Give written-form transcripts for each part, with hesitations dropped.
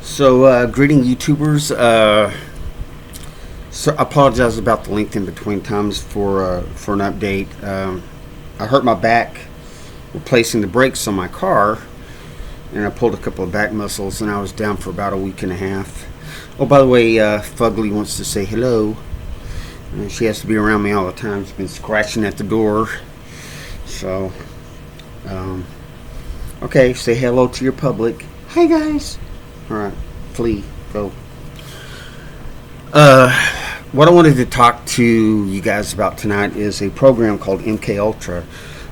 Greeting YouTubers. So I apologize about the length in between times for an update. I hurt my back replacing the brakes on my car, and I pulled a couple of back muscles, and I was down for about a week and a half. Oh, by the way, Fugly wants to say hello. She has to be around me all the time. She's been scratching at the door. So, okay, say hello to your public. Hi, guys. All right, Flea, go. What I wanted to talk to you guys about tonight is a program called MK Ultra,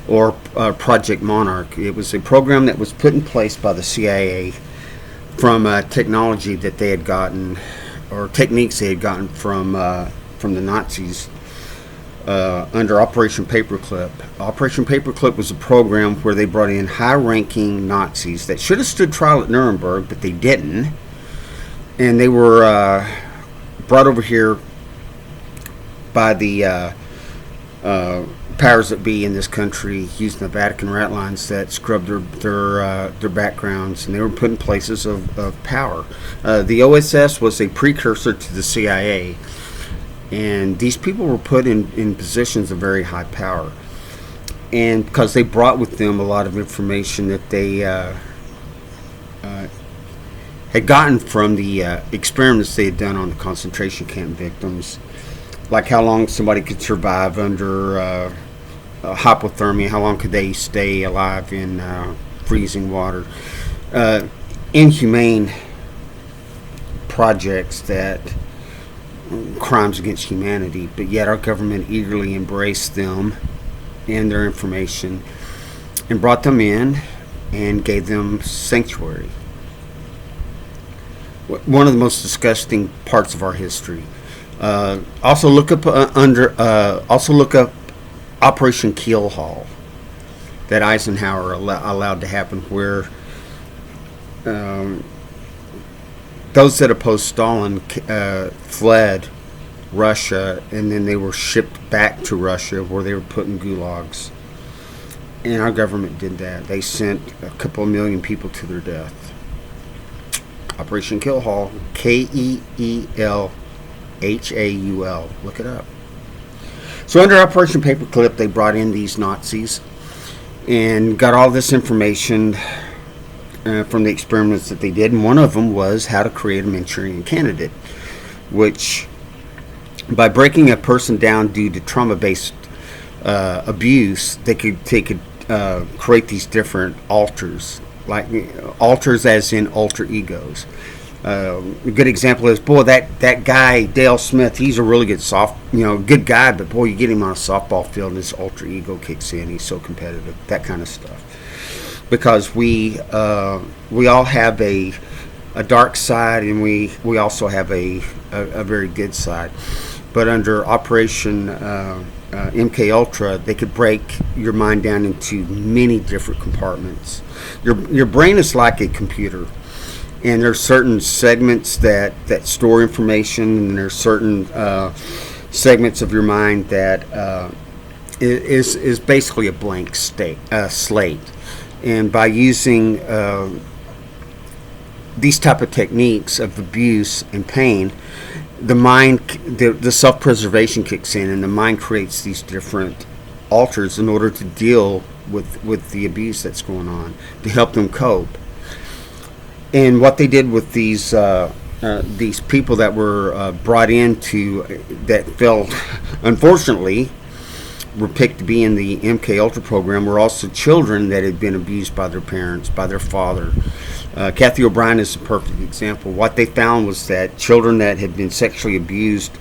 or Project Monarch. It was a program that was put in place by the CIA from technology that they had gotten, or techniques they had gotten from the Nazis under Operation Paperclip. Operation Paperclip was a program where they brought in high-ranking Nazis that should have stood trial at Nuremberg, but they didn't. And they were brought over here by the powers that be in this country, using the Vatican rat lines that scrubbed their backgrounds, and they were put in places of power. The OSS was a precursor to the CIA, and these people were put in positions of very high power, and because they brought with them a lot of information that they had gotten from the experiments they had done on the concentration camp victims, like how long somebody could survive under hypothermia, how long could they stay alive in freezing water, inhumane projects, that crimes against humanity, but yet our government eagerly embraced them and their information and brought them in and gave them sanctuary. One of the most disgusting parts of our history. Also look up Operation Keel Haul that Eisenhower allowed to happen, where those that opposed Stalin fled Russia, and then they were shipped back to Russia, where they were put in gulags. And our government did that. They sent a couple of million people to their death. Operation Keel Haul, Keelhaul. Look it up. So under Operation Paperclip, they brought in these Nazis and got all this information from the experiments that they did. And one of them was how to create a Manchurian candidate, which, by breaking a person down due to trauma-based abuse, they could create these different alters, like alters as in alter egos. A good example is, boy, that guy Dale Smith, he's a really good good guy, but boy, you get him on a softball field and his alter ego kicks in. He's so competitive, that kind of stuff. Because we all have a dark side, and we also have a very good side. But under Operation MK Ultra, they could break your mind down into many different compartments. Your brain is like a computer, and there's certain segments that store information, and there's certain segments of your mind that is basically a blank slate. And by using these type of techniques of abuse and pain, the mind, the self-preservation kicks in, and the mind creates these different alters in order to deal with the abuse that's going on, to help them cope. And what they did with these people that were brought into, that fell, unfortunately, were picked to be in the MK Ultra program, were also children that had been abused by their parents, by their father. Kathy O'Brien is a perfect example. What they found was that children that had been sexually abused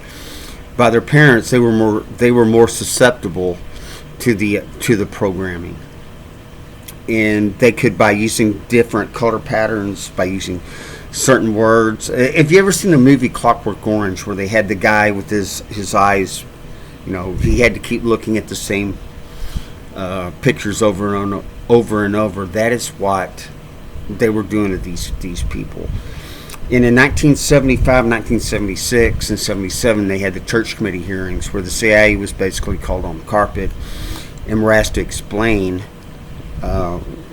by their parents, they were more susceptible to the programming. And they could, by using different color patterns, by using certain words. Have you ever seen the movie Clockwork Orange, where they had the guy with his eyes, he had to keep looking at the same pictures over and over? That is what they were doing to these people. And in 1975, 1976, and 77, they had the church committee hearings, where the CIA was basically called on the carpet and were asked to explain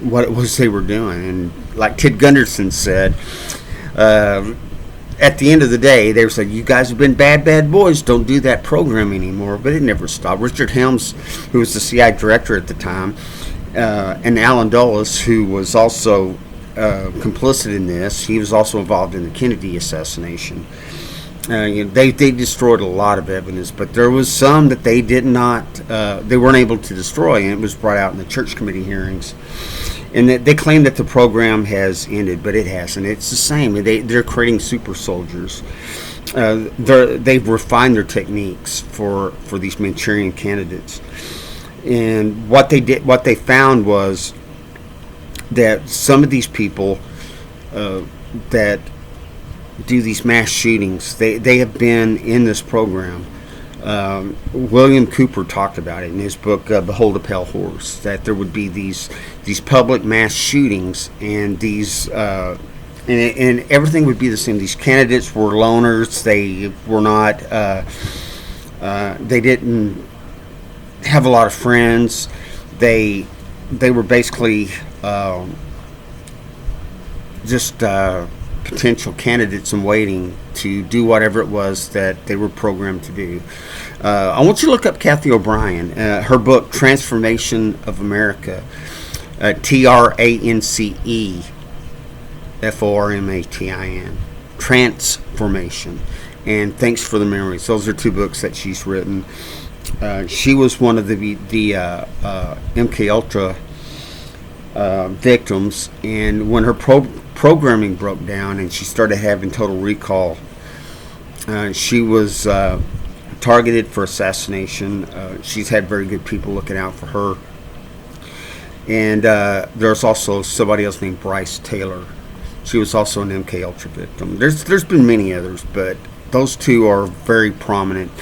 what it was they were doing. And like Ted Gunderson said, At the end of the day, they were saying, "You guys have been bad boys. Don't do that program anymore." But it never stopped. Richard Helms, who was the CI director at the time, and Alan Dulles, who was also complicit in this, he was also involved in the Kennedy assassination. They destroyed a lot of evidence, but there was some that they did not, they weren't able to destroy, and it was brought out in the church committee hearings. And they claim that the program has ended, but it hasn't. It's the same. They're creating super soldiers. They've refined their techniques for these Manchurian candidates. And what they found was that some of these people that do these mass shootings, they have been in this program. William Cooper talked about it in his book Behold a Pale Horse, that there would be these public mass shootings, and these and everything would be the same. These candidates were loners. They were not they didn't have a lot of friends. They were basically just potential candidates in waiting to do whatever it was that they were programmed to do. I want you to look up Kathy O'Brien, her book Transformation of America, TRANCEFORMATIN, Transformation, and Thanks for the Memories. Those are two books that she's written. She was one of the MK Ultra victims, and when her programming broke down and she started having total recall, she was targeted for assassination. She's had very good people looking out for her. And there's also somebody else named Bryce Taylor. She was also an MK Ultra victim. There's been many others, but those two are very prominent,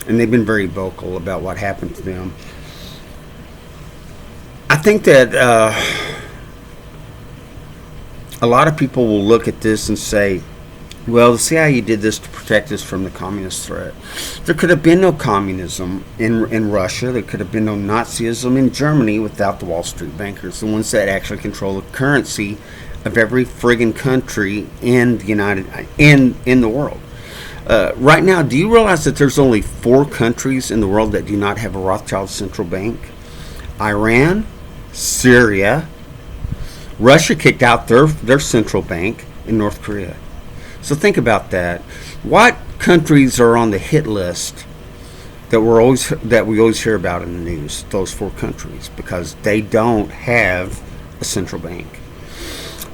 and they've been very vocal about what happened to them. I think that a lot of people will look at this and say, well, the CIA did this to protect us from the communist threat. There could have been no communism in Russia. There could have been no Nazism in Germany without the Wall Street bankers, the ones that actually control the currency of every friggin' country in the world. Right now, do you realize that there's only 4 countries in the world that do not have a Rothschild central bank? Iran, Syria, Russia kicked out their central bank, in North Korea. So think about that. What countries are on the hit list that we always hear about in the news? Those 4 countries, because they don't have a central bank.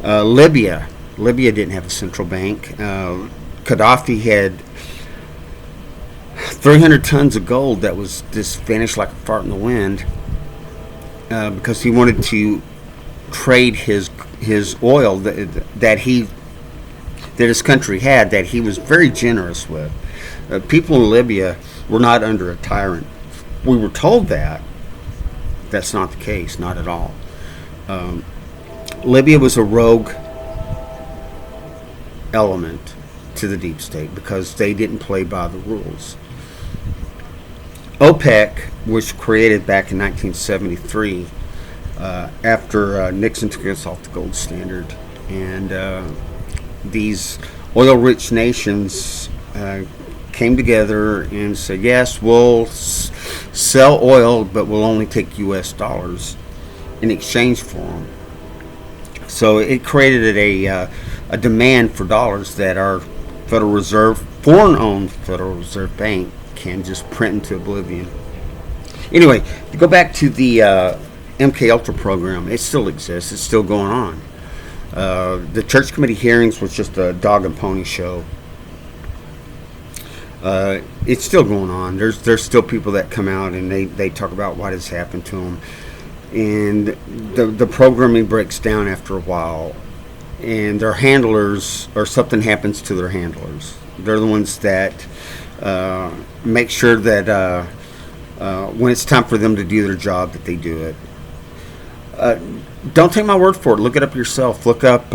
Libya didn't have a central bank. Gaddafi had 300 tons of gold that was just vanished like a fart in the wind, because he wanted to trade his oil that his country had, that he was very generous with. People in Libya were not under a tyrant. We were told that. That's not the case, not at all. Libya was a rogue element to the deep state because they didn't play by the rules. OPEC was created back in 1973 after Nixon took us off the gold standard, and these oil-rich nations came together and said, yes, we'll sell oil, but we'll only take U.S. dollars in exchange for them. So it created a demand for dollars that our Federal Reserve, foreign-owned Federal Reserve Bank, can just print into oblivion. Anyway, to go back to the MK Ultra program, it still exists. It's still going on. The church committee hearings was just a dog and pony show. It's still going on. There's still people that come out and they talk about what has happened to them, and the programming breaks down after a while, and their handlers, or something happens to their handlers. They're the ones that make sure that when it's time for them to do their job, that they do it. Don't take my word for it. Look it up yourself. Look up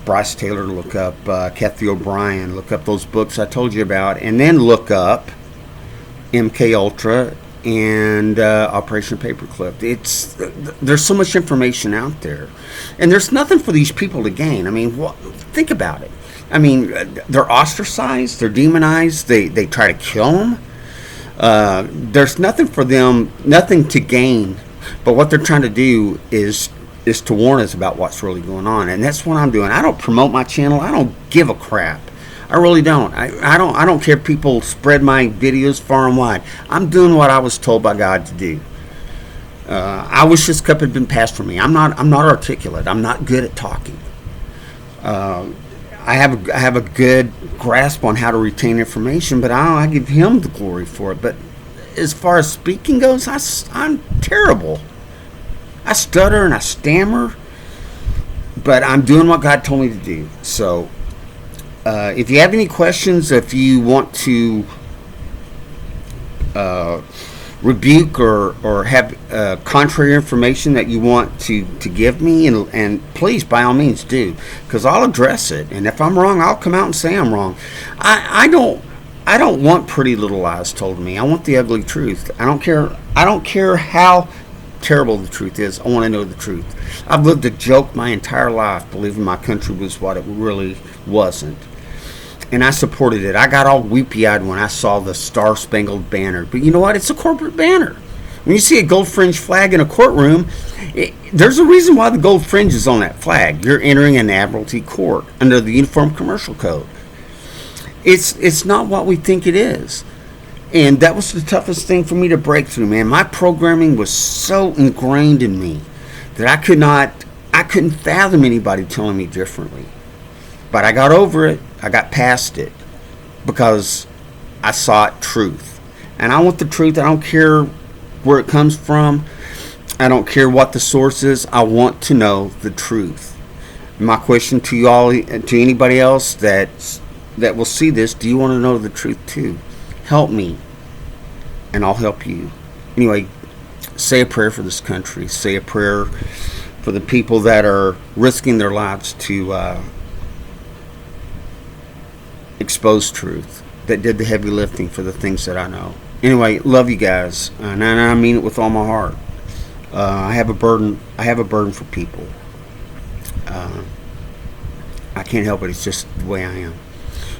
Bryce Taylor. Look up Kathy O'Brien. Look up those books I told you about, and then look up MK Ultra and Operation Paperclip. There's so much information out there, and there's nothing for these people to gain. I mean, think about it. I mean, they're ostracized, they're demonized, they try to kill them. There's nothing for them, nothing to gain, but what they're trying to do is to warn us about what's really going on, and that's what I'm doing. I don't promote my channel. I don't give a crap. I really don't. I don't care if people spread my videos far and wide. I'm doing what I was told by God to do. I wish this cup had been passed for me. I'm not articulate. I'm not good at talking. I have a good grasp on how to retain information, but I give Him the glory for it. But as far as speaking goes, I'm terrible. I stutter and I stammer, but I'm doing what God told me to do. So if you have any questions, if you want to rebuke or have contrary information that you want to give me, and please, by all means, do, because I'll address it. And if I'm wrong, I'll come out and say I'm wrong. I don't want pretty little lies told to me. I want the ugly truth. I don't care how terrible the truth is. I want to know the truth. I've lived a joke my entire life, believing my country was what it really wasn't. And I supported it. I got all weepy-eyed when I saw the Star-Spangled Banner. But you know what? It's a corporate banner. When you see a gold fringe flag in a courtroom, there's a reason why the gold fringe is on that flag. You're entering an admiralty court under the Uniform Commercial Code. It's not what we think it is. And that was the toughest thing for me to break through, man. My programming was so ingrained in me that I couldn't fathom anybody telling me differently. But I got over it. I got past it because I sought truth. And I want the truth. I don't care where it comes from. I don't care what the source is. I want to know the truth. My question to you all, to anybody else that will see this, do you want to know the truth too? Help me, and I'll help you. Anyway, say a prayer for this country. Say a prayer for the people that are risking their lives to expose truth, that did the heavy lifting for the things that I know. Anyway, love you guys, and I mean it with all my heart. I have a burden. I have a burden for people. I can't help it. It's just the way I am.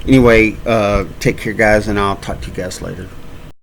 Anyway, take care, guys, and I'll talk to you guys later.